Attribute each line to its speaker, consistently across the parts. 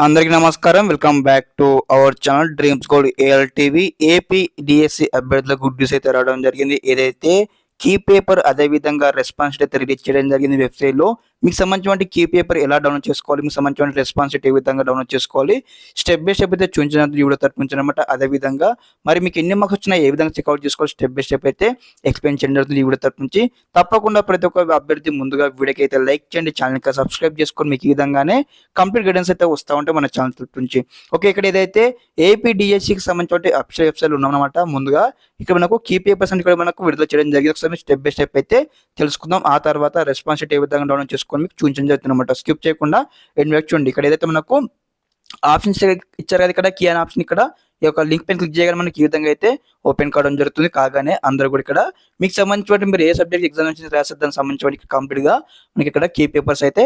Speaker 1: అందరికీ నమస్కారం. Welcome back to our channel dreams gold ALTV. AP DSC అభ్యర్థుల good news అయితే రావడం జరిగింది. ఏదైతే కీ పేపర్ అదేవిధంగా రెస్పాన్స్ అయితే రిలీజ్ చేయడం జరిగింది వెబ్సైట్లో. మీకు సంబంధించిన కీ పేపర్ ఎలా డౌన్లోడ్ చేసుకోవాలి, మీకు సంబంధించిన రెస్పాన్స్ ఏ విధంగా డౌన్లోడ్ చేసుకోవాలి, స్టెప్ బై స్టెప్ అయితే చూపించిన వీడియో తరపు నుంచి అనమాట. అదేవిధంగా మరి మీకు ఎన్ని మార్క్స్ వచ్చినా ఏ విధంగా చెక్అవుట్ చేసుకోవాలి స్టెప్ బై స్టెప్ అయితే ఎక్స్ప్లెయిన్ చేయడం జరుగుతుంది ఈ వీడియో తరపు నుంచి. తప్పకుండా ప్రతి ఒక్క అభ్యర్థి ముందుగా వీడియోకి అయితే లైక్ చేయండి, ఛానల్కి సబ్స్క్రైబ్ చేసుకొని మీకు ఈ విధంగానే కంప్లీట్ గైడెన్స్ అయితే వస్తూ ఉంటాయి మన ఛానల్ తరపు నుంచి. ఓకే, ఇక్కడ ఏదైతే ఏపీ డిఎస్సికి సంబంధించిన అఫీషియల్ వెబ్సైట్ ఉన్నామన్నమాట. ముందుగా ఇక్కడ మనకు కీ పేపర్స్ అని ఇక్కడ మనకు విడుదల చేయడం జరిగింది. ఒకసారి స్టెప్ బై స్టెప్ అయితే తెలుసుకుందాం. ఆ తర్వాత రెస్పాన్స్ ఏ విధంగా డౌన్లోడ్ చేసుకొని మీకు చూపించడం జరుగుతుంది అనమాట. స్కిప్ చేయకుండా ఎండ్ వరకు చూడండి. ఇక్కడ ఏదైతే మనకు ఆప్షన్స్ ఇచ్చారు కదా, ఇక్కడ కీ అనే ఆప్షన్, ఇక్కడ ఈ యొక్క లింక్ పైన క్లిక్ చేయగానే మనకి ఈ విధంగా అయితే ఓపెన్ కావడం జరుగుతుంది. కాగానే అందరూ కూడా ఇక్కడ మీకు సంబంధించిన మీరు ఏ సబ్జెక్ట్ ఎగ్జామ్ నుంచి రాస్తారు దానికి సంబంధించిన కంప్లీట్ గా మనకి ఇక్కడ కీ పేపర్స్ అయితే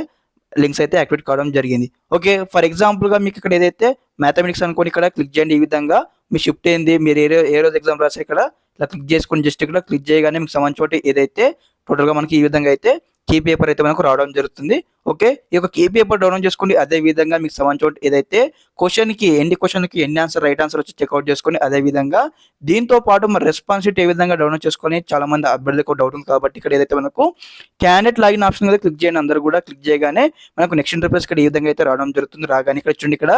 Speaker 1: లింక్స్ అయితే యాక్టివేట్ కావడం జరిగింది. ఓకే, ఫర్ ఎగ్జాంపుల్ గా మీకు ఇక్కడ ఏదైతే మ్యాథమెటిక్స్ అనుకోని ఇక్కడ క్లిక్ చేయండి. ఈ విధంగా మీ షిఫ్ట్ ఏంది, మీరు ఏ రోజు ఎగ్జామ్ రాసారు ఇక్కడ ఇలా క్లిక్ చేసుకుని జస్ట్ ఇక్కడ క్లిక్ చేయగానే మీకు సంబంధించిన ఏదైతే టోటల్ గా మనకి ఈ విధంగా అయితే కీ పేపర్ అయితే మనకు రావడం జరుగుతుంది. ఓకే, ఈ యొక్క కీ పేపర్ డౌన్లోడ్ చేసుకోండి. అదే విధంగా మీకు సంబంధించిన ఏదైతే క్వశ్చన్కి ఎన్ని ఆన్సర్ రైట్ ఆన్సర్ వచ్చి చెక్అవుట్ చేసుకొని, అదే విధంగా దీంతో పాటు మరి రెస్పాన్స్ షీట్ ఏ విధంగా డౌన్లోడ్ చేసుకొని చాలా మంది అభ్యర్థులకు డౌట్ ఉంది కాబట్టి ఇక్కడ ఏదైతే మనకు క్యాండిడేట్ లాగిన్ ఆప్షన్ మీద క్లిక్ చేయండి. అందరూ కూడా క్లిక్ చేయగానే మనకు నెక్స్ట్ ఇంటర్ఫేస్ ఇక్కడ ఈ విధంగా అయితే రావడం జరుగుతుంది. రాగానే ఇక్కడ చూడండి, ఇక్కడ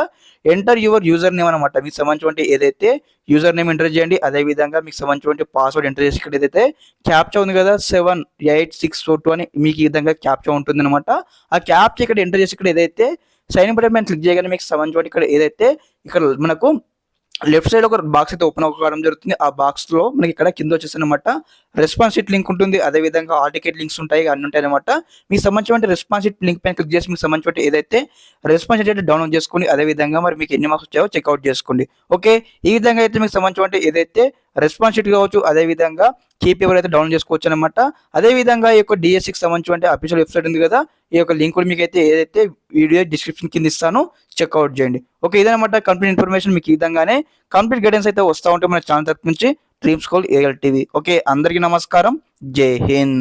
Speaker 1: ఎంటర్ యువర్ యూజర్ నేమ్ అనమాట. మీకు సంబంధించిన ఏదైతే యూజర్ నేమ్ ఎంటర్ చేయండి. అదే విధంగా మీకు సంబంధించిన పాస్వర్డ్ ఎంటర్ చేసి ఇక్కడ ఏదైతే క్యాప్చా ఉంది కదా 78642 అని మీకు ఈ విధంగా క్యాప్చా ఉంటుంది అనమాట. ఆ క్యాప్చా ఇక్కడ ఎంటర్ చేసి ఇక్కడ ఏదైతే సైన్ బటన్ పైన క్లిక్ చేయగానే మీకు సంబంధించిన ఇక్కడ ఏదైతే ఇక్కడ మనకు లెఫ్ట్ సైడ్ ఒక బాక్స్ అయితే ఓపెన్ అవ్వడం జరుగుతుంది. ఆ బాక్స్ లో మనకి ఇక్కడ కింద వచ్చేసి అనమాట రెస్పాన్స్ షీట్ లింక్ ఉంటుంది. అదే విధంగా ఆల్ టికెట్ లింక్స్ ఉంటాయి, అన్ని ఉంటాయి అనమాట. మీకు సంబంధించిన రెస్పాన్స్ షీట్ లింక్ పైన క్లిక్ చేసి మీకు సంబంధించిన ఏదైతే రెస్పాన్స్ షీట్ అయితే డౌన్లోడ్ చేసుకోండి. అదే విధంగా మరి మీకు ఎన్ని మార్క్స్ వచ్చాయో చెక్అవుట్ చేసుకోండి. ఓకే, ఈ విధంగా అయితే మీకు సంబంధించిన ఏదైతే రెస్పాన్స్ షీట్ కావచ్చు, అదే విధంగా కీ పేపర్ అయితే డౌన్లోడ్ చేసుకోవచ్చు అనమాట. అదే విధంగా ఈ యొక్క డిఎస్సికి సంబంధించిన అఫీషియల్ వెబ్సైట్ ఉంది కదా, ఈ యొక్క లింక్ కూడా మీకు అయితే ఏదైతే వీడియో డిస్క్రిప్షన్ కింద ఇస్తాను, చెక్అవుట్ చేయండి. ఓకే, ఇదనమాట కంప్లీట్ ఇన్ఫర్మేషన్. మీకు ఈ విధంగానే కంప్లీట్ గైడెన్స్ అయితే వస్తూ ఉంటాయి మన ఛానల్ తరపు నుంచి డ్రీమ్స్ గోల్డ్ ఏఎల్టీవీ. ఓకే, అందరికీ నమస్కారం. జై హింద్.